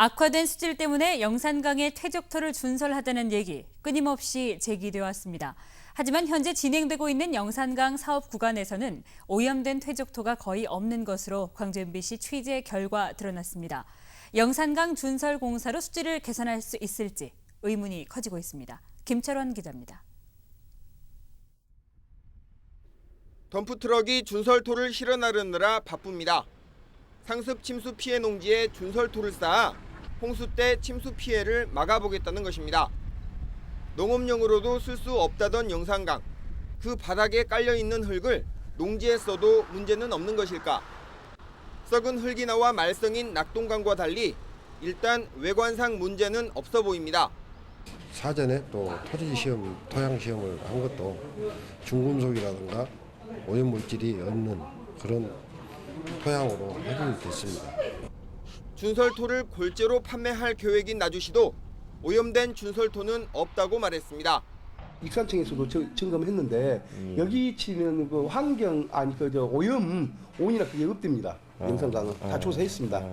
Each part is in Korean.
악화된 수질 때문에 영산강의 퇴적토를 준설하자는 얘기 끊임없이 제기되어 왔습니다. 하지만 현재 진행되고 있는 영산강 사업 구간에서는 오염된 퇴적토가 거의 없는 것으로 광주 MBC 취재 결과 드러났습니다. 영산강 준설 공사로 수질을 개선할 수 있을지 의문이 커지고 있습니다. 김철원 기자입니다. 덤프트럭이 준설토를 실어 나르느라 바쁩니다. 상습 침수 피해 농지에 준설토를 쌓아 홍수 때 침수 피해를 막아보겠다는 것입니다. 농업용으로도 쓸 수 없다던 영산강. 그 바닥에 깔려있는 흙을 농지에 써도 문제는 없는 것일까? 썩은 흙이 나와 말썽인 낙동강과 달리 일단 외관상 문제는 없어 보입니다. 사전에 또 토지 시험, 토양 시험을 한 것도 중금속이라든가 오염물질이 없는 그런 토양으로 해결이 됐습니다. 준설토를 골재로 판매할 계획인 나주시도 오염된 준설토는 없다고 말했습니다. 익산청에서도 점검했는데 여기 치는 그 오염이나 그게 없답니다. 영산강은 다 조사했습니다.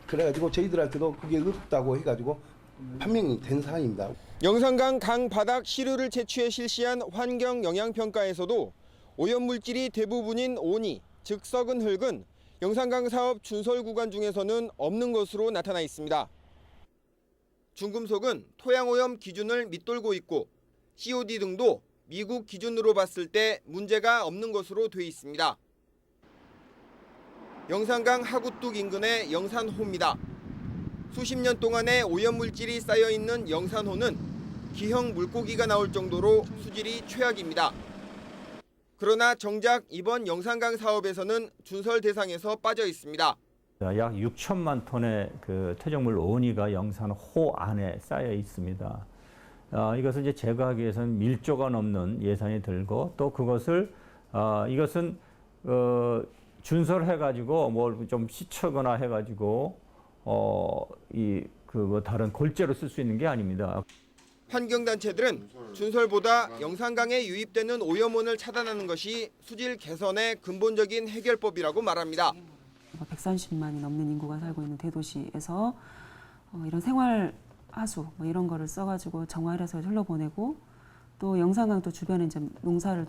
그래가지고 저희들한테도 그게 없다고 해가지고 판명이 된 사항입니다. 영산강 강 바닥 시루를 채취해 실시한 환경 영향 평가에서도 오염물질이 대부분인 오니, 즉 썩은 흙은 영산강 사업 준설 구간 중에서는 없는 것으로 나타나 있습니다. 중금속은 토양오염 기준을 밑돌고 있고 COD 등도 미국 기준으로 봤을 때 문제가 없는 것으로 돼 있습니다. 영산강 하구뚝 인근의 영산호입니다. 수십 년 동안의 오염물질이 쌓여있는 영산호는 기형 물고기가 나올 정도로 수질이 최악입니다. 그러나 정작 이번 영산강 사업에서는 준설 대상에서 빠져 있습니다. 약 6천만 톤의 그 퇴적물 원이가 영산호 안에 쌓여 있습니다. 이것을 이제 제거하기 위해서는 1조가 넘는 예산이 들고 또 그것을 이것은 준설해가지고 뭘 좀 씻거나 해가지고 다른 골재로 쓸 수 있는 게 아닙니다. 환경단체들은 준설보다 영산강에 유입되는 오염원을 차단하는 것이 수질 개선의 근본적인 해결법이라고 말합니다. 130만이 넘는 인구가 살고 있는 대도시에서 이런 생활 하수 이런 거를 써가지고 정화해서 흘러보내고 또 영산강 또 주변에 이제 농사를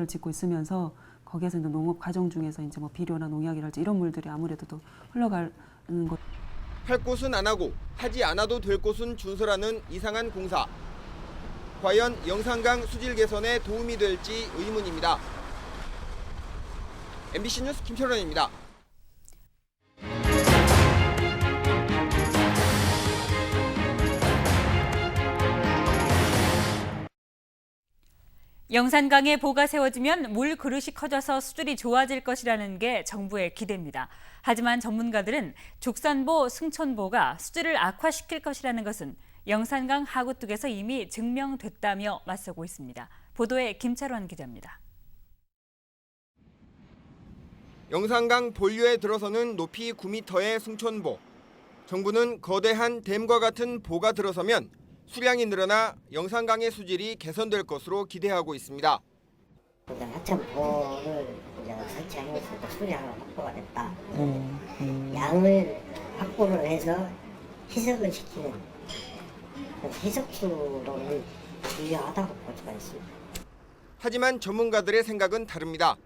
짓고 있으면서 거기에서 이제 농업 과정 중에서 이제 뭐 비료나 농약이랄지 이런 물들이 아무래도 또 흘러가는 것. 할 곳은 안 하고 하지 않아도 될 곳은 준설하는 이상한 공사. 과연 영산강 수질 개선에 도움이 될지 의문입니다. MBC 뉴스 김철원입니다. 영산강에 보가 세워지면 물 그릇이 커져서 수질이 좋아질 것이라는 게 정부의 기대입니다. 하지만 전문가들은 죽산보, 승천보가 수질을 악화시킬 것이라는 것은 영산강 하구뚝에서 이미 증명됐다며 맞서고 있습니다. 보도에 김철원 기자입니다. 영산강 본류에 들어서는 높이 9m의 승천보. 정부는 거대한 댐과 같은 보가 들어서면 수량이 늘어나 영산강의 수질이 개선될 것으로 기대하고 있습니다. 하천보를 설치하면서 수량은 확보가 됐다. 양을 확보를 해서 희석을 시키는 희석수로는 유효하다고 볼 수가 있습니다. 하지만 전문가들의 생각은 다릅니다.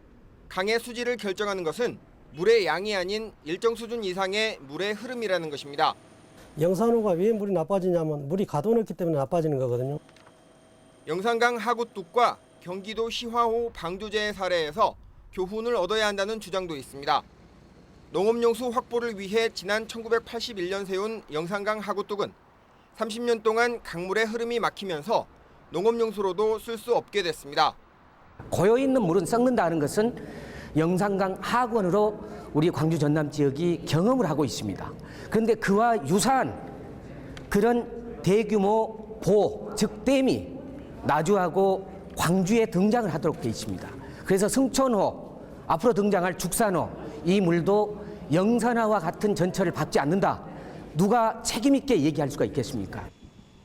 강의 수질을 결정하는 것은 물의 양이 아닌 일정 수준 이상의 물의 흐름이라는 것입니다. 영산호가 왜 물이 나빠지냐면 물이 가둬놓기 때문에 나빠지는 거거든요. 영산강 하구뚝과 경기도 시화호 방조제의 사례에서 교훈을 얻어야 한다는 주장도 있습니다. 농업용수 확보를 위해 지난 1981년 세운 영산강 하구뚝은 30년 동안 강물의 흐름이 막히면서 농업용수로도 쓸 수 없게 됐습니다. 고여있는 물은 썩는다는 것은 영산강 하구원으로 우리 광주 전남 지역이 경험을 하고 있습니다. 그런데 그와 유사한 그런 대규모 보, 즉 댐이 나주하고 광주에 등장을 하도록 되어 있습니다. 그래서 승천호, 앞으로 등장할 죽산호, 이 물도 영산화와 같은 전철을 밟지 않는다. 누가 책임 있게 얘기할 수가 있겠습니까?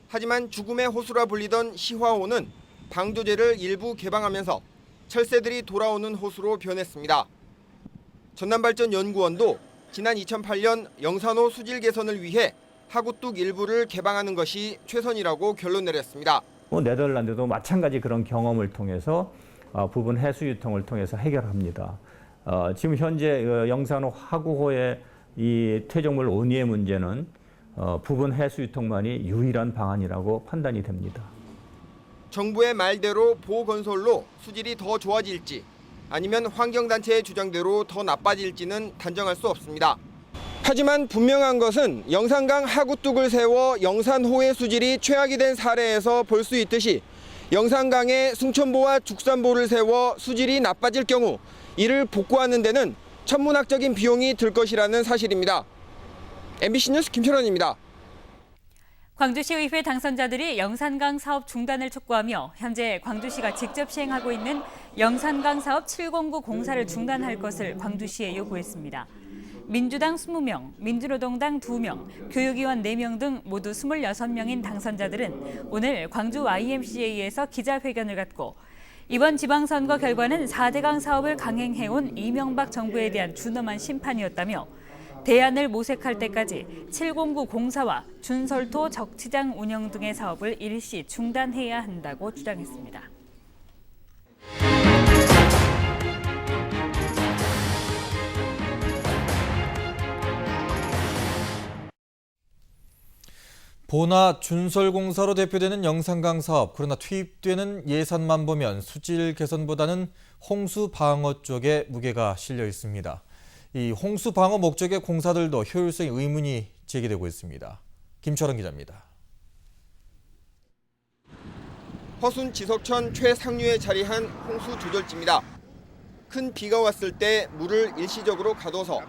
하지만 죽음의 호수라 불리던 시화호는 방조제를 일부 개방하면서 철새들이 돌아오는 호수로 변했습니다. 전남발전연구원도 지난 2008년 영산호 수질 개선을 위해 하구뚝 일부를 개방하는 것이 최선이라고 결론 내렸습니다. 네덜란드도 마찬가지 그런 경험을 통해서 부분 해수 유통을 통해서 해결합니다. 지금 현재 영산호 하구호의 이 퇴적물 온이의 문제는 부분 해수 유통만이 유일한 방안이라고 판단이 됩니다. 정부의 말대로 보건설로 수질이 더 좋아질지 아니면 환경단체의 주장대로 더 나빠질지는 단정할 수 없습니다. 하지만 분명한 것은 영산강 하구뚝을 세워 영산호의 수질이 최악이 된 사례에서 볼 수 있듯이 영산강에 승천보와 죽산보를 세워 수질이 나빠질 경우 이를 복구하는 데는 천문학적인 비용이 들 것이라는 사실입니다. MBC 뉴스 김철원입니다. 광주시의회 당선자들이 영산강 사업 중단을 촉구하며 현재 광주시가 직접 시행하고 있는 영산강 사업 709 공사를 중단할 것을 광주시에 요구했습니다. 민주당 20명, 민주노동당 2명, 교육위원 4명 등 모두 26명인 당선자들은 오늘 광주 YMCA에서 기자회견을 갖고 이번 지방선거 결과는 4대강 사업을 강행해온 이명박 정부에 대한 준엄한 심판이었다며 대안을 모색할 때까지 709 공사와 준설토 적치장 운영 등의 사업을 일시 중단해야 한다고 주장했습니다. 보나 준설공사로 대표되는 영산강 사업, 그러나 투입되는 예산만 보면 수질 개선보다는 홍수 방어 쪽에 무게가 실려 있습니다. 이 홍수 방어 목적의 공사들도 효율성에 의문이 제기되고 있습니다. 김철원 기자입니다. 허순 지석천 최상류에 자리한 홍수 조절지입니다. 큰 비가 왔을 때 물을 일시적으로 가둬서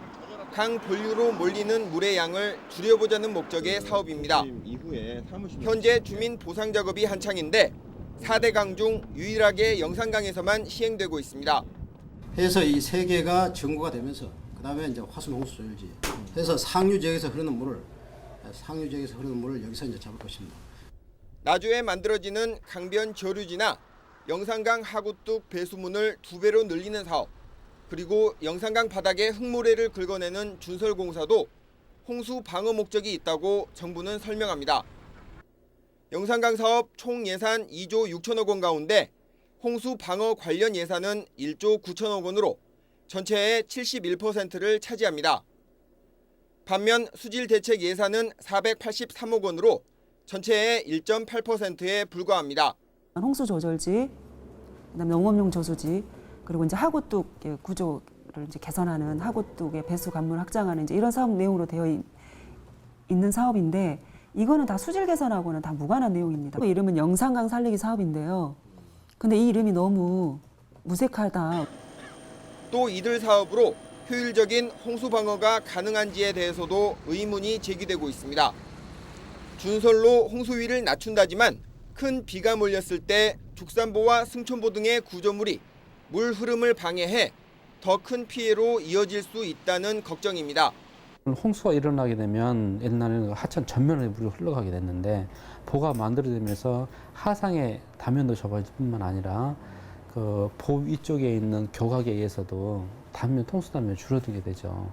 강 본류로 몰리는 물의 양을 줄여보자는 목적의 사업입니다. 현재 주민 보상 작업이 한창인데 4대 강 중 유일하게 영산강에서만 시행되고 있습니다. 해서 이 세 개가 정구가 되면서 그다음에 이제 화순 홍수 조절지 해서 상류 지역에서 흐르는 물을 여기서 이제 잡을 것입니다. 나주에 만들어지는 강변 저류지나 영산강 하구뚝 배수문을 2배로 늘리는 사업, 그리고 영산강 바닥에 흙모래를 긁어내는 준설공사도 홍수 방어 목적이 있다고 정부는 설명합니다. 영산강 사업 총 예산 2조 6천억 원 가운데 홍수 방어 관련 예산은 1조 9천억 원으로 전체의 71%를 차지합니다. 반면 수질 대책 예산은 483억 원으로 전체의 1.8%에 불과합니다. 홍수 조절지, 그다음에 농업용 저수지, 그리고 이제 하구뚝 구조를 이제 개선하는 하구뚝의 배수 관물 확장하는 이제 이런 사업 내용으로 되어 있는 사업인데 이거는 다 수질 개선하고는 다 무관한 내용입니다. 그 이름은 영산강 살리기 사업인데요. 근데 이 이름이 너무 무색하다. 또 이들 사업으로 효율적인 홍수 방어가 가능한지에 대해서도 의문이 제기되고 있습니다. 준설로 홍수위를 낮춘다지만 큰 비가 몰렸을 때 죽산보와 승천보 등의 구조물이 물 흐름을 방해해 더 큰 피해로 이어질 수 있다는 걱정입니다. 홍수가 일어나게 되면 옛날에는 하천 전면에 물이 흘러가게 됐는데 보가 만들어지면서 하상의 단면도 좁아질 뿐만 아니라 그 보 위쪽에 있는 교각에 의해서도 단면, 통수 단면이 줄어들게 되죠.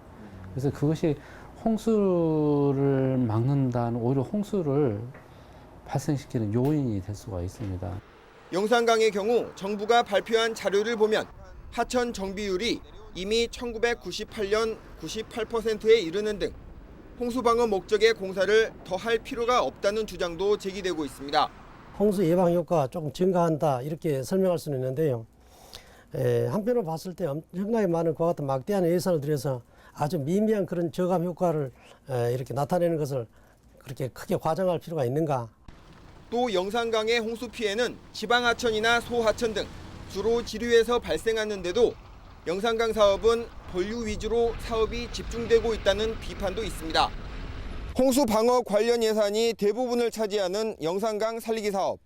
그래서 그것이 홍수를 막는다는 오히려 홍수를 발생시키는 요인이 될 수가 있습니다. 영산강의 경우 정부가 발표한 자료를 보면 하천 정비율이 이미 1998년 98%에 이르는 등 홍수 방어 목적의 공사를 더 할 필요가 없다는 주장도 제기되고 있습니다. 홍수 예방 효과가 조금 증가한다 이렇게 설명할 수는 있는데요. 한편으로 봤을 때 엄청나게 많은 그와 같은 막대한 예산을 들여서 아주 미미한 그런 저감 효과를 이렇게 나타내는 것을 그렇게 크게 과장할 필요가 있는가? 또 영산강의 홍수 피해는 지방하천이나 소하천 등 주로 지류에서 발생하는데도 영산강 사업은 본류 위주로 사업이 집중되고 있다는 비판도 있습니다. 홍수 방어 관련 예산이 대부분을 차지하는 영산강 살리기 사업.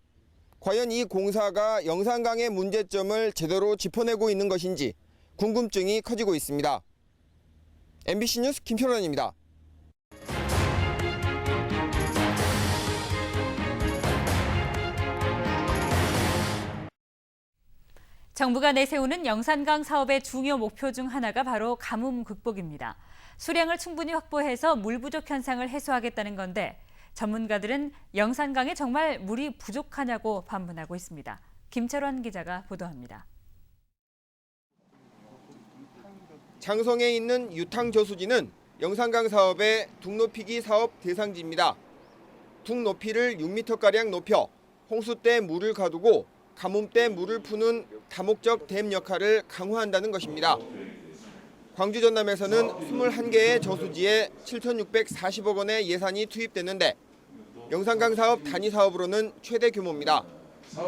과연 이 공사가 영산강의 문제점을 제대로 짚어내고 있는 것인지 궁금증이 커지고 있습니다. MBC 뉴스 김철원입니다. 정부가 내세우는 영산강 사업의 중요 목표 중 하나가 바로 가뭄 극복입니다. 수량을 충분히 확보해서 물 부족 현상을 해소하겠다는 건데 전문가들은 영산강에 정말 물이 부족하냐고 반문하고 있습니다. 김철원 기자가 보도합니다. 장성에 있는 유탕저수지는 영산강 사업의 둑 높이기 사업 대상지입니다. 둑 높이를 6m가량 높여 홍수 때 물을 가두고 가뭄 때 물을 푸는 다목적 댐 역할을 강화한다는 것입니다. 광주 전남에서는 21개의 저수지에 7,640억 원의 예산이 투입됐는데 영산강 사업 단위 사업으로는 최대 규모입니다.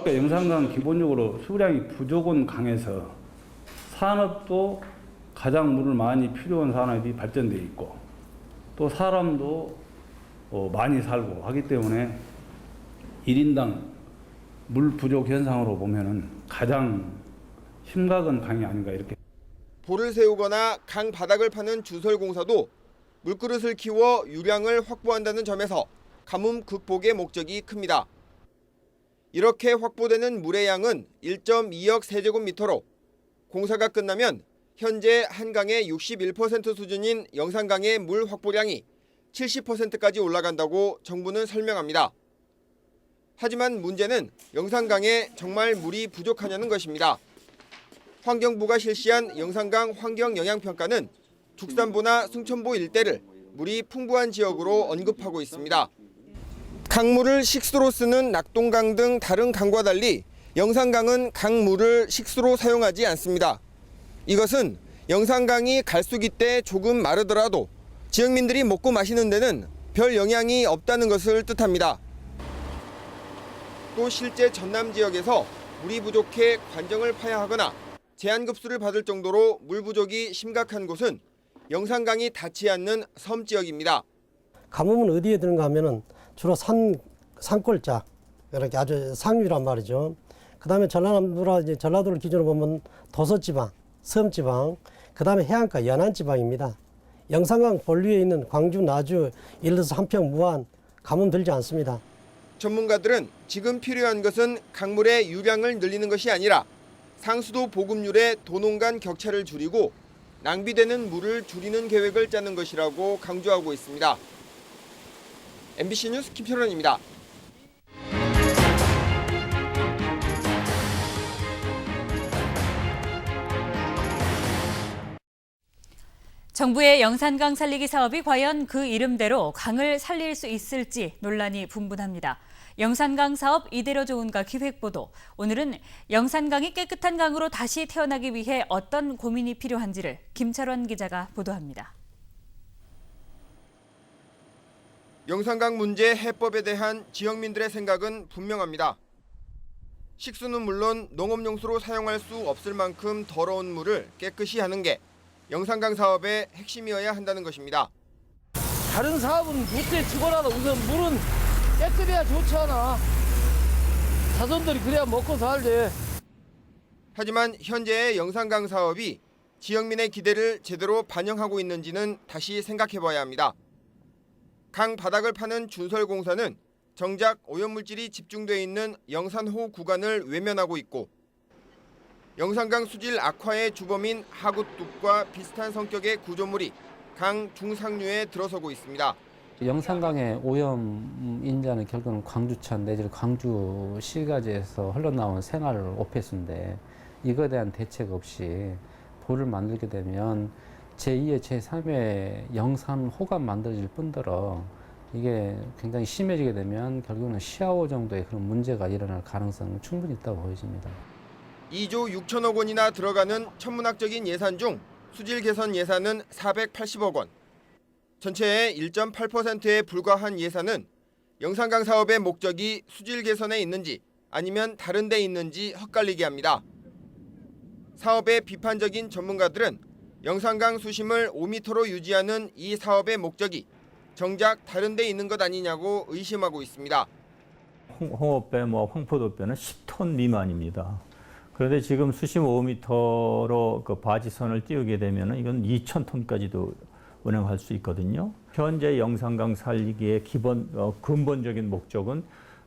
영산강 기본적으로 수량이 부족한 강에서 산업도 가장 물을 많이 필요한 산업이 발전돼 있고 또 사람도 많이 살고 하기 때문에 1인당 물 부족 현상으로 보면은 가장 심각한 강이 아닌가 이렇게. 볼을 세우거나 강 바닥을 파는 주설공사도 물그릇을 키워 유량을 확보한다는 점에서 가뭄 극복의 목적이 큽니다. 이렇게 확보되는 물의 양은 1.2억 세제곱미터로 공사가 끝나면 현재 한강의 61% 수준인 영산강의 물 확보량이 70%까지 올라간다고 정부는 설명합니다. 하지만 문제는 영산강에 정말 물이 부족하냐는 것입니다. 환경부가 실시한 영산강 환경영향평가는 죽산보나 승천보 일대를 물이 풍부한 지역으로 언급하고 있습니다. 강물을 식수로 쓰는 낙동강 등 다른 강과 달리 영산강은 강물을 식수로 사용하지 않습니다. 이것은 영산강이 갈수기 때 조금 마르더라도 지역민들이 먹고 마시는 데는 별 영향이 없다는 것을 뜻합니다. 또 실제 전남 지역에서 물이 부족해 관정을 파야 하거나 제한급수를 받을 정도로 물 부족이 심각한 곳은 영산강이 닿지 않는 섬 지역입니다. 가뭄은 어디에 드는가 하면은 주로 산골짝, 이렇게 아주 상류란 말이죠. 그다음에 전라남도라 이제 전라도를 기준으로 보면 도서지방, 섬지방, 그다음에 해안가 연안지방입니다. 영산강 본류에 있는 광주, 나주, 예를 들어서 한평, 무안 가뭄 들지 않습니다. 전문가들은 지금 필요한 것은 강물의 유량을 늘리는 것이 아니라 상수도 보급률의 도농 간 격차를 줄이고 낭비되는 물을 줄이는 계획을 짜는 것이라고 강조하고 있습니다. MBC 뉴스 김철원입니다. 정부의 영산강 살리기 사업이 과연 그 이름대로 강을 살릴 수 있을지 논란이 분분합니다. 영산강 사업 이대로 좋은가 기획보도. 오늘은 영산강이 깨끗한 강으로 다시 태어나기 위해 어떤 고민이 필요한지를 김철원 기자가 보도합니다. 영산강 문제 해법에 대한 지역민들의 생각은 분명합니다. 식수는 물론 농업용수로 사용할 수 없을 만큼 더러운 물을 깨끗이 하는 게 영산강 사업의 핵심이어야 한다는 것입니다. 다른 사업은 못해 치고라도 우선 물은 깨끗해야 좋잖아. 자손들이 그래야 먹고 살지. 하지만 현재의 영산강 사업이 지역민의 기대를 제대로 반영하고 있는지는 다시 생각해봐야 합니다. 강 바닥을 파는 준설공사는 정작 오염물질이 집중돼 있는 영산호 구간을 외면하고 있고 영산강 수질 악화의 주범인 하구뚝과 비슷한 성격의 구조물이 강 중상류에 들어서고 있습니다. 영산강의 오염 인자는 결국은 광주천 내지 광주 시가지에서 흘러나온 생활 오폐수인데 이거에 대한 대책 없이 볼을 만들게 되면 제2의 제3의 영산호가 만들어질 뿐더러 이게 굉장히 심해지게 되면 결국은 시아호 정도의 그런 문제가 일어날 가능성은 충분히 있다고 보여집니다. 2조 6천억 원이나 들어가는 천문학적인 예산 중 수질 개선 예산은 480억 원. 전체의 1.8%에 불과한 예산은 영산강 사업의 목적이 수질 개선에 있는지 아니면 다른 데 있는지 헛갈리게 합니다. 사업의 비판적인 전문가들은 영산강 수심을 5m로 유지하는 이 사업의 목적이 정작 다른 데 있는 것 아니냐고 의심하고 있습니다. 홍어배, 황포도배는 10톤 미만입니다. 그런데 지금 수심 5m로 그 바지선을 띄우게 되면 이건 2,000톤까지도 운행할 수 있거든요. 현재 영산강 살리기의 근본적인 목적은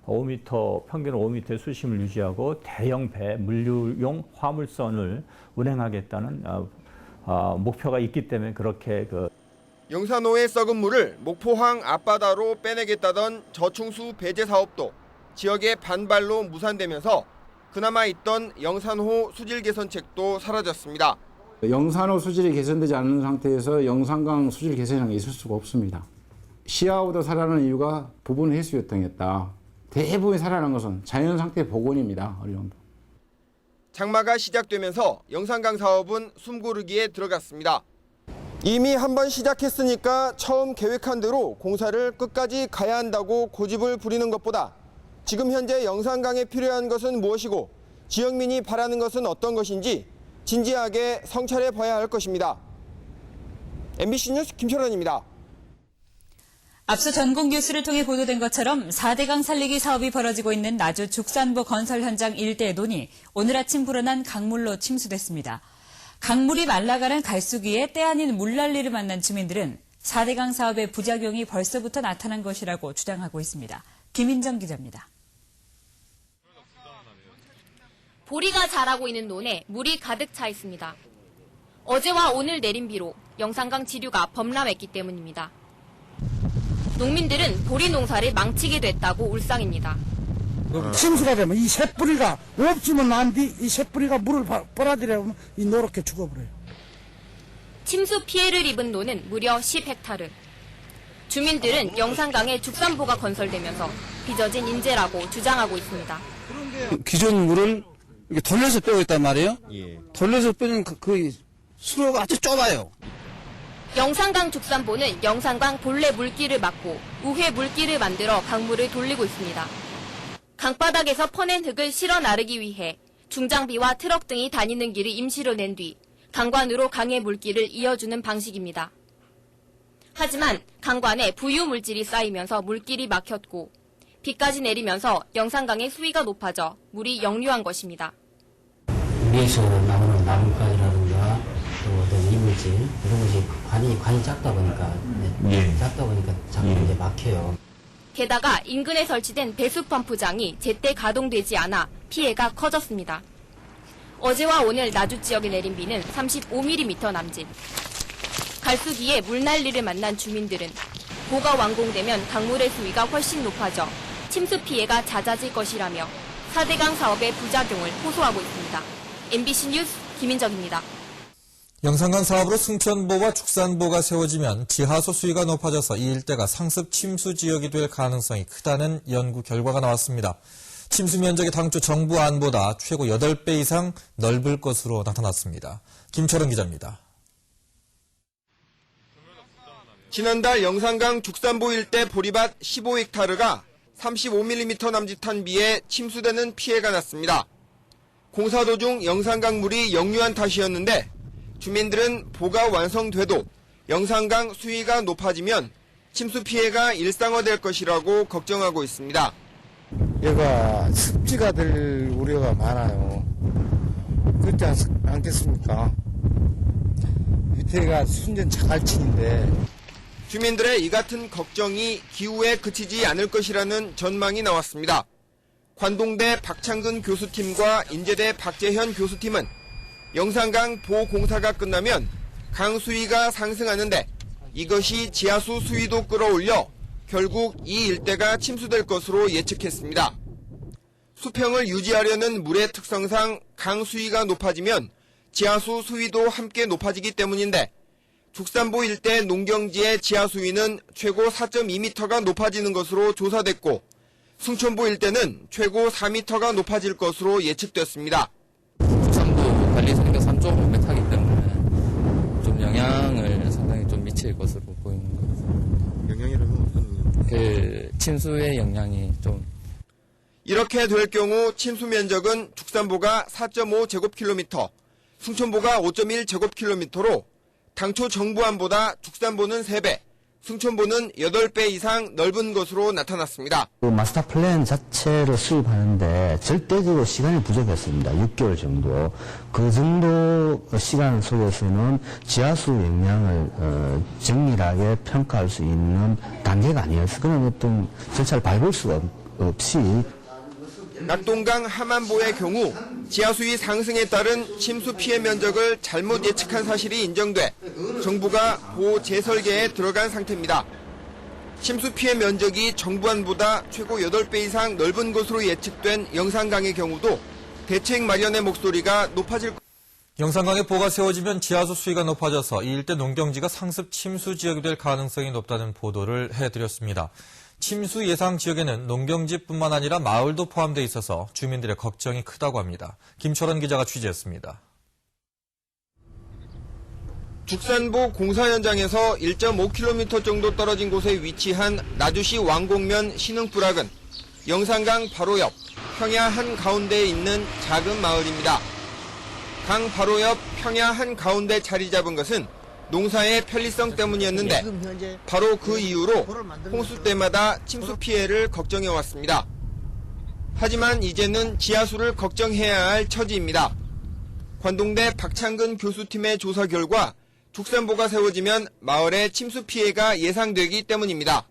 5m, 평균 5m의 수심을 유지하고 대형 배, 물류용 화물선을 운행하겠다는 목표가 있기 때문에 그렇게 영산호의 썩은 물을 목포항 앞바다로 빼내겠다던 저충수 배제 사업도 지역의 반발로 무산되면서 그나마 있던 영산호 수질 개선책도 사라졌습니다. 영산호 수질이 개선되지 않는 상태에서 영산강 수질 개선이 있을 수가 없습니다. 시야보다 살아나는 이유가 부분 해수욕탕이었다. 대부분이 살아난 것은 자연 상태 복원입니다. 어느 정도. 장마가 시작되면서 영산강 사업은 숨고르기에 들어갔습니다. 이미 한번 시작했으니까 처음 계획한 대로 공사를 끝까지 가야 한다고 고집을 부리는 것보다 지금 현재 영산강에 필요한 것은 무엇이고 지역민이 바라는 것은 어떤 것인지 진지하게 성찰해 봐야 할 것입니다. MBC 뉴스 김철원입니다. 앞서 전국 뉴스를 통해 보도된 것처럼 4대강 살리기 사업이 벌어지고 있는 나주 죽산보 건설 현장 일대의 논이 오늘 아침 불어난 강물로 침수됐습니다. 강물이 말라가는 갈수기에 때 아닌 물난리를 만난 주민들은 4대강 사업의 부작용이 벌써부터 나타난 것이라고 주장하고 있습니다. 김인정 기자입니다. 보리가 자라고 있는 논에 물이 가득 차 있습니다. 어제와 오늘 내린 비로 영산강 지류가 범람했기 때문입니다. 농민들은 보리 농사를 망치게 됐다고 울상입니다. 침수가 되면 이 새뿌리가 없으면 안 돼. 이 새뿌리가 물을 빨아들여면 이 노랗게 죽어버려요. 침수 피해를 입은 논은 무려 10헥타르. 주민들은 영산강에 죽산보가 건설되면서 빚어진 인재라고 주장하고 있습니다. 기존 물을 이렇게 돌려서 빼고 있단 말이에요. 돌려서 빼는 그 수로가 아주 좁아요. 영산강 죽산보는 영산강 본래 물길을 막고 우회 물길을 만들어 강물을 돌리고 있습니다. 강바닥에서 퍼낸 흙을 실어 나르기 위해 중장비와 트럭 등이 다니는 길을 임시로 낸 뒤 강관으로 강의 물길을 이어주는 방식입니다. 하지만 강관에 부유 물질이 쌓이면서 물길이 막혔고 비까지 내리면서 영산강의 수위가 높아져 물이 역류한 것입니다. 위에서 나오는 나뭇가지라든가 또 어떤 이물질 이런 것이 관이 작다 보니까 자꾸 이제 막혀요. 게다가 인근에 설치된 배수펌프장이 제때 가동되지 않아 피해가 커졌습니다. 어제와 오늘 나주 지역에 내린 비는 35mm 남짓. 갈수기에 물난리를 만난 주민들은 보가 완공되면 강물의 수위가 훨씬 높아져 침수 피해가 잦아질 것이라며 4대강 사업의 부작용을 호소하고 있습니다. MBC 뉴스 김인정입니다. 영산강 사업으로 승천보와 죽산보가 세워지면 지하수 수위가 높아져서 이 일대가 상습 침수 지역이 될 가능성이 크다는 연구 결과가 나왔습니다. 침수 면적이 당초 정부 안보다 최고 8배 이상 넓을 것으로 나타났습니다. 김철원 기자입니다. 지난달 영산강 죽산보 일대 보리밭 15헥타르가 35mm 남짓한 비에 침수되는 피해가 났습니다. 공사 도중 영산강 물이 역류한 탓이었는데 주민들은 보가 완성돼도 영산강 수위가 높아지면 침수 피해가 일상화될 것이라고 걱정하고 있습니다. 얘가 습지가 될 우려가 많아요. 그렇지 않겠습니까? 밑에가 순전 자갈치인데. 주민들의 이 같은 걱정이 기후에 그치지 않을 것이라는 전망이 나왔습니다. 관동대 박창근 교수팀과 인제대 박재현 교수팀은 영산강 보공사가 끝나면 강 수위가 상승하는데 이것이 지하수 수위도 끌어올려 결국 이 일대가 침수될 것으로 예측했습니다. 수평을 유지하려는 물의 특성상 강 수위가 높아지면 지하수 수위도 함께 높아지기 때문인데 죽산보 일대 농경지의 지하수위는 최고 4.2m가 높아지는 것으로 조사됐고 승천보 일대는 최고 4m가 높아질 것으로 예측됐습니다. 죽산보 관리소니까 3.5m이기 때문에 좀 영향을 상당히 좀 미칠 것으로 보이는 것 같습니다. 영향이라면 어떤 그 침수의 영향이 좀 이렇게 될 경우 침수 면적은 죽산보가 4.5제곱킬로미터, 승천보가 5.1제곱킬로미터로 당초 정부안보다 죽산보는 3배, 승천보는 8배 이상 넓은 것으로 나타났습니다. 그 마스터 플랜 자체를 수립하는데 절대적으로 시간이 부족했습니다. 6개월 정도. 그 정도 시간 속에서는 지하수 영향을 정밀하게 평가할 수 있는 단계가 아니었어요. 그런 어떤 절차를 밟을 수가 없이 낙동강 하만보의 경우 지하수위 상승에 따른 침수 피해 면적을 잘못 예측한 사실이 인정돼 정부가 보호 재설계에 들어간 상태입니다. 침수 피해 면적이 정부안보다 최고 8배 이상 넓은 것으로 예측된 영산강의 경우도 대책 마련의 목소리가 높아질 것입니다. 영산강에 보가 세워지면 지하수 수위가 높아져서 이 일대 농경지가 상습 침수 지역이 될 가능성이 높다는 보도를 해드렸습니다. 침수 예상 지역에는 농경지뿐만 아니라 마을도 포함되어 있어서 주민들의 걱정이 크다고 합니다. 김철원 기자가 취재했습니다. 죽산보 공사 현장에서 1.5km 정도 떨어진 곳에 위치한 나주시 왕곡면 신흥부락은 영산강 바로 옆 평야 한가운데에 있는 작은 마을입니다. 강 바로 옆 평야 한가운데 자리 잡은 것은 농사의 편리성 때문이었는데 바로 그 이유로 홍수 때마다 침수 피해를 걱정해 왔습니다. 하지만 이제는 지하수를 걱정해야 할 처지입니다. 관동대 박창근 교수팀의 조사 결과 죽산보가 세워지면 마을에 침수 피해가 예상되기 때문입니다.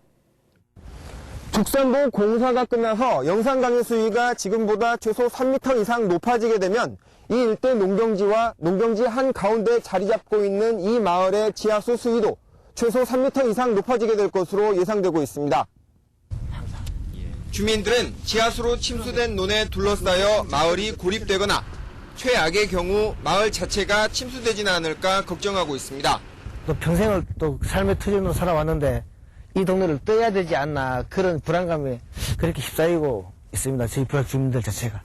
죽산보 공사가 끝나서 영산강의 수위가 지금보다 최소 3m 이상 높아지게 되면 이 일대 농경지와 농경지 한가운데 자리 잡고 있는 이 마을의 지하수 수위도 최소 3m 이상 높아지게 될 것으로 예상되고 있습니다. 주민들은 지하수로 침수된 논에 둘러싸여 마을이 고립되거나 최악의 경우 마을 자체가 침수되지는 않을까 걱정하고 있습니다. 또 평생을 또 삶의 터전으로 살아왔는데 이 동네를 떠야 되지 않나 그런 불안감에 그렇게 휩싸이고 있습니다. 저희 부락 주민들 자체가.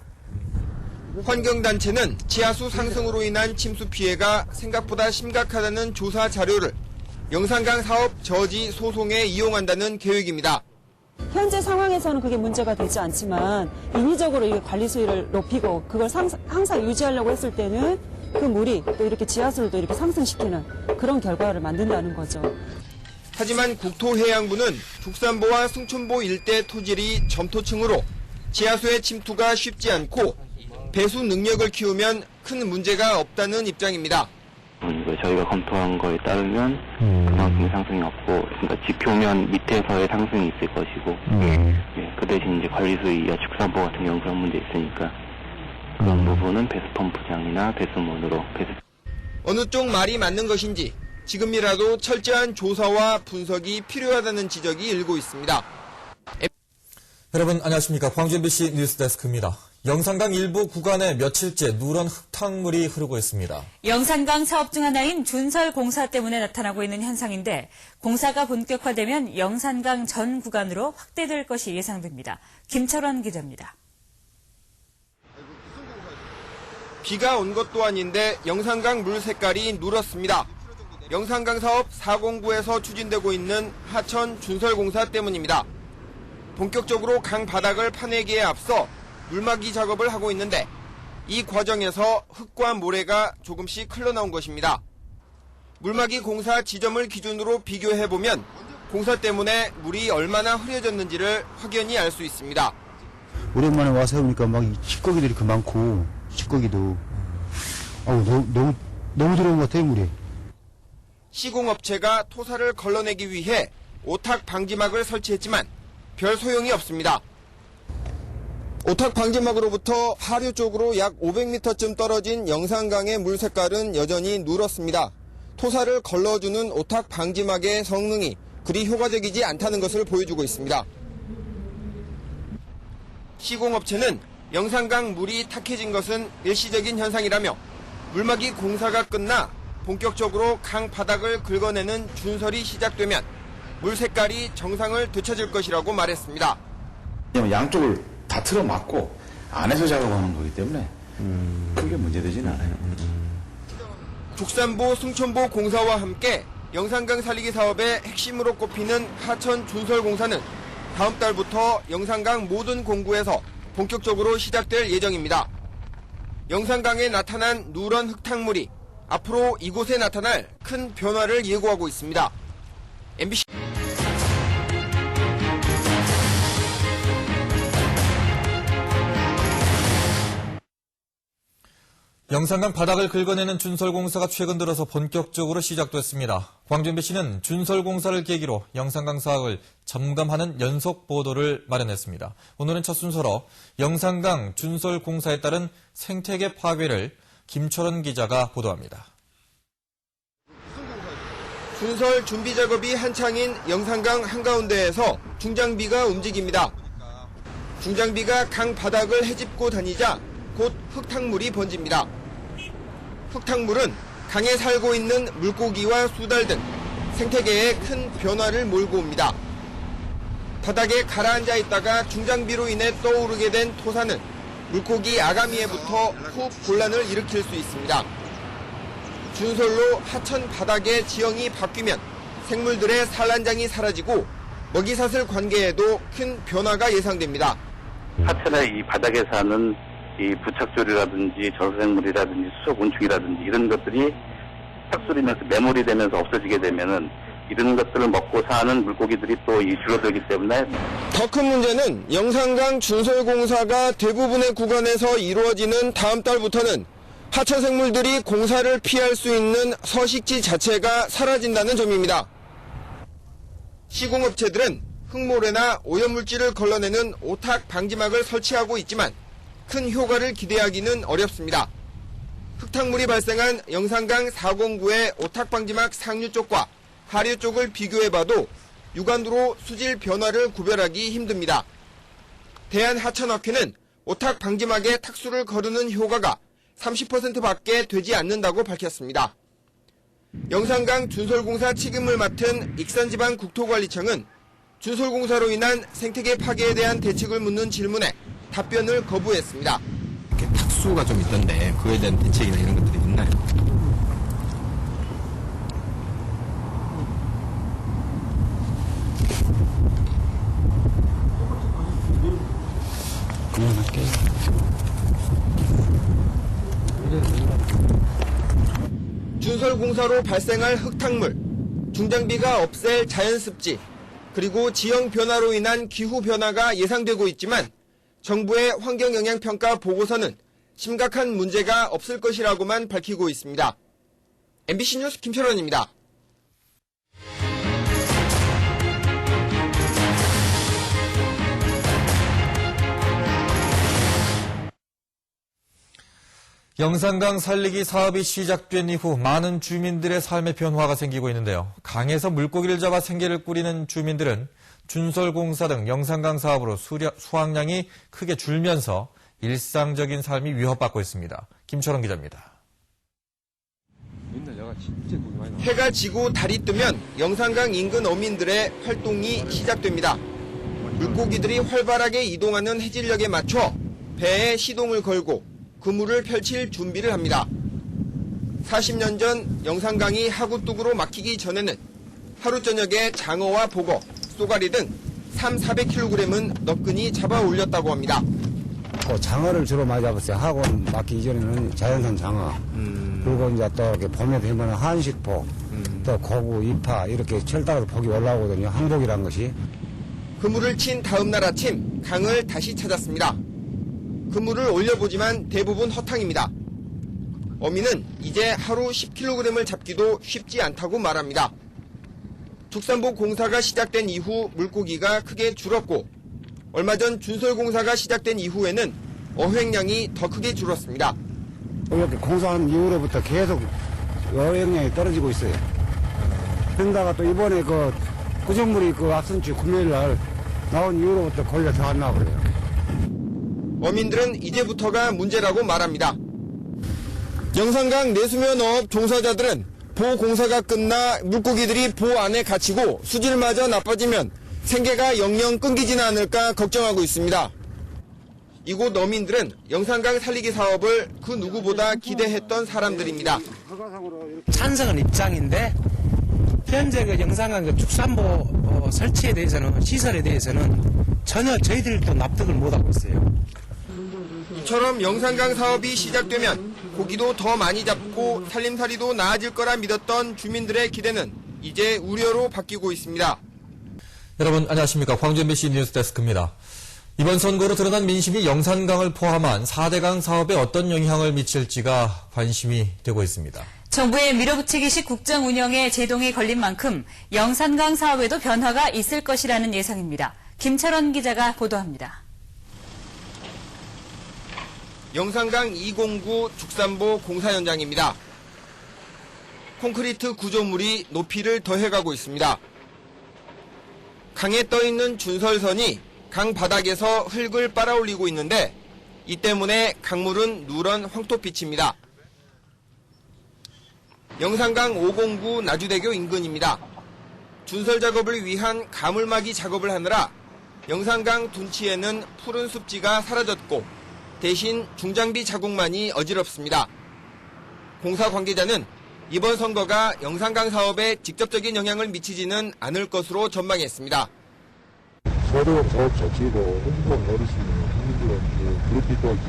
환경단체는 지하수 상승으로 인한 침수 피해가 생각보다 심각하다는 조사 자료를 영산강 사업 저지 소송에 이용한다는 계획입니다. 현재 상황에서는 그게 문제가 되지 않지만 인위적으로 이 관리 수위를 높이고 그걸 항상 유지하려고 했을 때는 그 물이 또 이렇게 지하수를 또 이렇게 상승시키는 그런 결과를 만든다는 거죠. 하지만 국토해양부는 죽산보와 승천보 일대 토질이 점토층으로 지하수의 침투가 쉽지 않고 배수 능력을 키우면 큰 문제가 없다는 입장입니다. 저희가 검토한 거에 따르면 그만큼의 상승이 없고, 그러니까 지표면 밑에서의 상승이 있을 것이고, 그 대신 이제 관리수위와 죽산보 같은 경우 그런 문제 있으니까 그런 부분은 배수 펌프장이나 배수문으로 어느 쪽 말이 맞는 것인지 지금이라도 철저한 조사와 분석이 필요하다는 지적이 일고 있습니다. 여러분 안녕하십니까. 광주 MBC 뉴스데스크입니다. 영산강 일부 구간에 며칠째 누런 흙탕물이 흐르고 있습니다. 영산강 사업 중 하나인 준설 공사 때문에 나타나고 있는 현상인데 공사가 본격화되면 영산강 전 구간으로 확대될 것이 예상됩니다. 김철원 기자입니다. 비가 온 것도 아닌데 영산강 물 색깔이 누렇습니다. 영산강 사업 4공구에서 추진되고 있는 하천 준설 공사 때문입니다. 본격적으로 강 바닥을 파내기에 앞서 물막이 작업을 하고 있는데 이 과정에서 흙과 모래가 조금씩 흘러나온 것입니다. 물막이 공사 지점을 기준으로 비교해보면 공사 때문에 물이 얼마나 흐려졌는지를 확연히 알 수 있습니다. 오랜만에 와서 해보니까 막 찌꺼기들이 이렇게 많고 찌꺼기도 너무 들어온 것 같아요 물이. 시공업체가 토사를 걸러내기 위해 오탁 방지막을 설치했지만 별 소용이 없습니다. 오탁 방지막으로부터 하류 쪽으로 약 500m쯤 떨어진 영산강의 물 색깔은 여전히 누렇습니다. 토사를 걸러주는 오탁 방지막의 성능이 그리 효과적이지 않다는 것을 보여주고 있습니다. 시공업체는 영산강 물이 탁해진 것은 일시적인 현상이라며 물막이 공사가 끝나 본격적으로 강 바닥을 긁어내는 준설이 시작되면 물 색깔이 정상을 되찾을 것이라고 말했습니다. 양쪽을 다 틀어막고 안에서 작업하는 거기 때문에 크게 문제되지는 않아요. 죽산보, 승천보 공사와 함께 영산강 살리기 사업의 핵심으로 꼽히는 하천 준설 공사는 다음 달부터 영산강 모든 공구에서 본격적으로 시작될 예정입니다. 영산강에 나타난 누런 흙탕물이 앞으로 이곳에 나타날 큰 변화를 예고하고 있습니다. MBC 영산강 바닥을 긁어내는 준설공사가 최근 들어서 본격적으로 시작됐습니다. 광주 MBC는 준설공사를 계기로 영산강 사업을 점검하는 연속 보도를 마련했습니다. 오늘은 첫 순서로 영산강 준설공사에 따른 생태계 파괴를 김철원 기자가 보도합니다. 준설 준비 작업이 한창인 영산강 한가운데에서 중장비가 움직입니다. 중장비가 강 바닥을 헤집고 다니자 곧 흙탕물이 번집니다. 흙탕물은 강에 살고 있는 물고기와 수달 등 생태계에 큰 변화를 몰고 옵니다. 바닥에 가라앉아 있다가 중장비로 인해 떠오르게 된 토사는 물고기 아가미에부터 후 곤란을 일으킬 수 있습니다. 준설로 하천 바닥의 지형이 바뀌면 생물들의 산란장이 사라지고 먹이사슬 관계에도 큰 변화가 예상됩니다. 하천의 이 바닥에 사는 이 부착조류라든지 절생물이라든지 수소곤충이라든지 이런 것들이 탁수리면서 매몰이 되면서 없어지게 되면은 이런 것들을 먹고 사는 물고기들이 또 줄어들기 때문에 더 큰 문제는 영산강 준설공사가 대부분의 구간에서 이루어지는 다음 달부터는 하천 생물들이 공사를 피할 수 있는 서식지 자체가 사라진다는 점입니다. 시공업체들은 흙모래나 오염물질을 걸러내는 오탁 방지막을 설치하고 있지만 큰 효과를 기대하기는 어렵습니다. 흙탕물이 발생한 영산강 409의 오탁 방지막 상류 쪽과 하류 쪽을 비교해봐도 육안으로 수질 변화를 구별하기 힘듭니다. 대한하천학회는 오탁 방지막에 탁수를 거르는 효과가 30%밖에 되지 않는다고 밝혔습니다. 영산강 준설공사 책임을 맡은 익산지방국토관리청은 준설공사로 인한 생태계 파괴에 대한 대책을 묻는 질문에 답변을 거부했습니다. 이렇게 탁수가 좀 있던데 그에 대한 대책이나 이런 것들이 있나요? 그만할게요. 준설공사로 발생할 흙탕물, 중장비가 없앨 자연습지, 그리고 지형 변화로 인한 기후 변화가 예상되고 있지만 정부의 환경영향평가 보고서는 심각한 문제가 없을 것이라고만 밝히고 있습니다. MBC 뉴스 김철원입니다. 영산강 살리기 사업이 시작된 이후 많은 주민들의 삶의 변화가 생기고 있는데요. 강에서 물고기를 잡아 생계를 꾸리는 주민들은 준설공사 등 영산강 사업으로 수확량이 크게 줄면서 일상적인 삶이 위협받고 있습니다. 김철원 기자입니다. 해가 지고 달이 뜨면 영산강 인근 어민들의 활동이 시작됩니다. 물고기들이 활발하게 이동하는 해질녘에 맞춰 배에 시동을 걸고 그물을 펼칠 준비를 합니다. 40년 전 영산강이 하구뚝으로 막히기 전에는 하루 저녁에 장어와 복어, 쏘가리 등 300-400kg은 너끈히 잡아 올렸다고 합니다. 장어를 주로 많이 잡았어요. 학원 막기 이전에는 자연산 장어. 그리고 이제 또 이렇게 봄에 되면 한식복, 또 고구, 이파 이렇게 철다가도 복이 올라오거든요. 항복이란 것이. 그물을 친 다음 날 아침 강을 다시 찾았습니다. 그물을 올려보지만 대부분 허탕입니다. 어민은 이제 하루 10kg을 잡기도 쉽지 않다고 말합니다. 축산복 공사가 시작된 이후 물고기가 크게 줄었고 얼마 전 준설공사가 시작된 이후에는 어획량이 더 크게 줄었습니다. 이렇게 공사한 이후로부터 계속 어획량이 떨어지고 있어요. 그러다가 또 이번에 그 구정물이 그 앞선 주 금요일 날 나온 이후로부터 거의 더 안 나와버려요. 어민들은 이제부터가 문제라고 말합니다. 영산강 내수면어업 종사자들은 보호 공사가 끝나 물고기들이 보 안에 갇히고 수질마저 나빠지면 생계가 영영 끊기지는 않을까 걱정하고 있습니다. 이곳 어민들은 영산강 살리기 사업을 그 누구보다 기대했던 사람들입니다. 찬성은 입장인데 현재 그 영산강 그 축산보 설치에 대해서는 시설에 대해서는 전혀 저희들도 납득을 못하고 있어요. 이처럼 영산강 사업이 시작되면 고기도 더 많이 잡고 살림살이도 나아질 거라 믿었던 주민들의 기대는 이제 우려로 바뀌고 있습니다. 여러분 안녕하십니까. 광주 MBC 뉴스데스크입니다. 이번 선거로 드러난 민심이 영산강을 포함한 4대강 사업에 어떤 영향을 미칠지가 관심이 되고 있습니다. 정부의 밀어붙이기식 국정 운영에 제동이 걸린 만큼 영산강 사업에도 변화가 있을 것이라는 예상입니다. 김철원 기자가 보도합니다. 영산강 209 죽산보 공사 현장입니다. 콘크리트 구조물이 높이를 더해가고 있습니다. 강에 떠있는 준설선이 강 바닥에서 흙을 빨아올리고 있는데 이 때문에 강물은 누런 황토빛입니다. 영산강 509 나주대교 인근입니다. 준설 작업을 위한 가물막이 작업을 하느라 영산강 둔치에는 푸른 습지가 사라졌고 대신 중장비 자국만이 어지럽습니다. 공사 관계자는 이번 선거가 영산강 사업에 직접적인 영향을 미치지는 않을 것으로 전망했습니다. 4대강 사업 자체가 홍수강 나를 수 있는 국민들한테 그렇게까지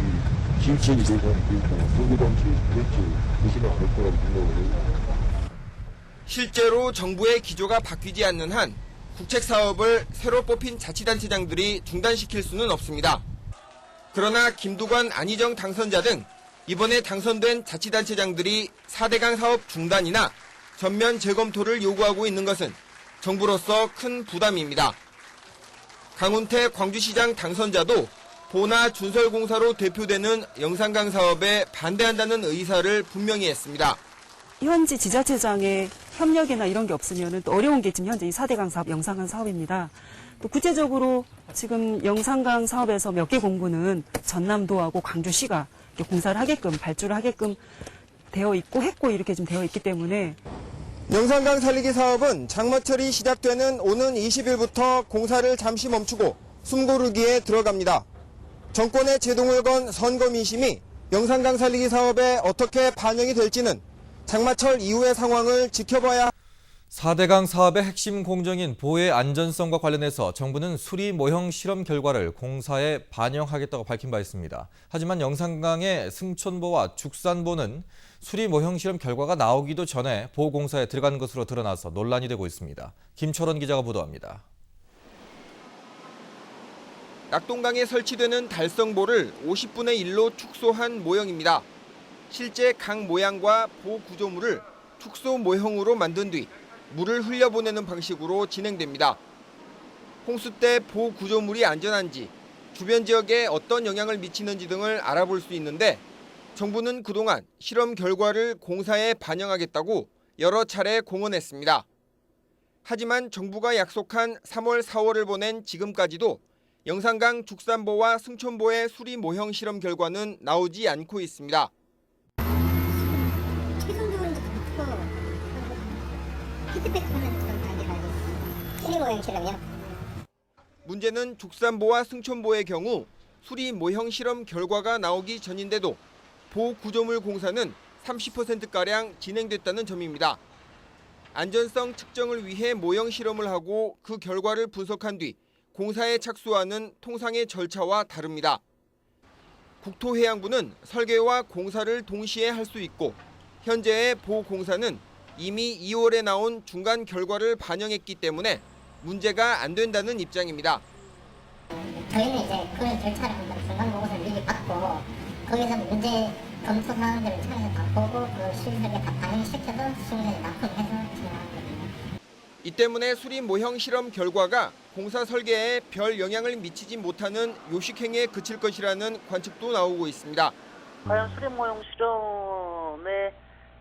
지역적인 예산이 되고 서구당시 그렇게 되지는 않을 거라고 생각을 해요. 실제로 정부의 기조가 바뀌지 않는 한 국책 사업을 새로 뽑힌 자치단체장들이 중단시킬 수는 없습니다. 그러나 김두관, 안희정 당선자 등 이번에 당선된 자치단체장들이 4대강 사업 중단이나 전면 재검토를 요구하고 있는 것은 정부로서 큰 부담입니다. 강훈태 광주시장 당선자도 보나 준설공사로 대표되는 영산강 사업에 반대한다는 의사를 분명히 했습니다. 현지 지자체장의 협력이나 이런 게 없으면 또 어려운 게 지금 현재 이 4대강 사업, 영산강 사업입니다. 또 구체적으로 지금 영산강 사업에서 몇 개 공구는 전남도하고 광주시가 공사를 하게끔, 발주를 하게끔 되어 있고 했고 이렇게 좀 되어 있기 때문에 영산강 살리기 사업은 장마철이 시작되는 오는 20일부터 공사를 잠시 멈추고 숨고르기에 들어갑니다. 정권의 제동을 건 선거 민심이 영산강 살리기 사업에 어떻게 반영이 될지는 장마철 이후의 상황을 지켜봐야 4대강 사업의 핵심 공정인 보의 안전성과 관련해서 정부는 수리 모형 실험 결과를 공사에 반영하겠다고 밝힌 바 있습니다. 하지만 영산강의 승천보와 죽산보는 수리 모형 실험 결과가 나오기도 전에 보공사에 들어간 것으로 드러나서 논란이 되고 있습니다. 김철원 기자가 보도합니다. 낙동강에 설치되는 달성보를 50분의 1로 축소한 모형입니다. 실제 강 모양과 보 구조물을 축소 모형으로 만든 뒤 물을 흘려보내는 방식으로 진행됩니다. 홍수 때 보 구조물이 안전한지, 주변 지역에 어떤 영향을 미치는지 등을 알아볼 수 있는데 정부는 그동안 실험 결과를 공사에 반영하겠다고 여러 차례 공언했습니다. 하지만 정부가 약속한 3월, 4월을 보낸 지금까지도 영산강 죽산보와 승천보의 수리 모형 실험 결과는 나오지 않고 있습니다. 문제는 죽산보와 승천보의 경우 수리 모형 실험 결과가 나오기 전인데도 보 구조물 공사는 30%가량 진행됐다는 점입니다. 안전성 측정을 위해 모형 실험을 하고 그 결과를 분석한 뒤 공사에 착수하는 통상의 절차와 다릅니다. 국토해양부는 설계와 공사를 동시에 할 수 있고 현재의 보 공사는 이미 2월에 나온 중간 결과를 반영했기 때문에 문제가 안 된다는 입장입니다. 저희는 이제 그 절차를 한번 중간 보고서를 미리 받고 거기서 문제 검토 사항들을 차에서 다 보고 그 시설에 다 반영시켜서 시설에 납품해서 진행하는 겁니다. 이 때문에 수리 모형 실험 결과가 공사 설계에 별 영향을 미치지 못하는 요식행위에 그칠 것이라는 관측도 나오고 있습니다. 과연 수리 모형 실험의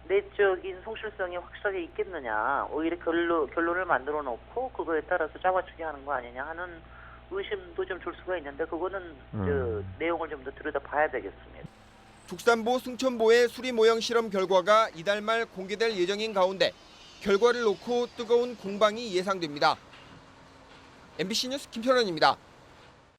내적인 성실성이 확실하게 있겠느냐, 오히려 결론을 만들어 놓고 그거에 따라서 잡아주게 하는 거 아니냐 하는 의심도 좀 줄 수가 있는데 그거는 내용을 좀 더 들여다봐야 되겠습니다. 죽산보, 승천보의 수리 모형 실험 결과가 이달 말 공개될 예정인 가운데 결과를 놓고 뜨거운 공방이 예상됩니다. MBC 뉴스 김철원입니다.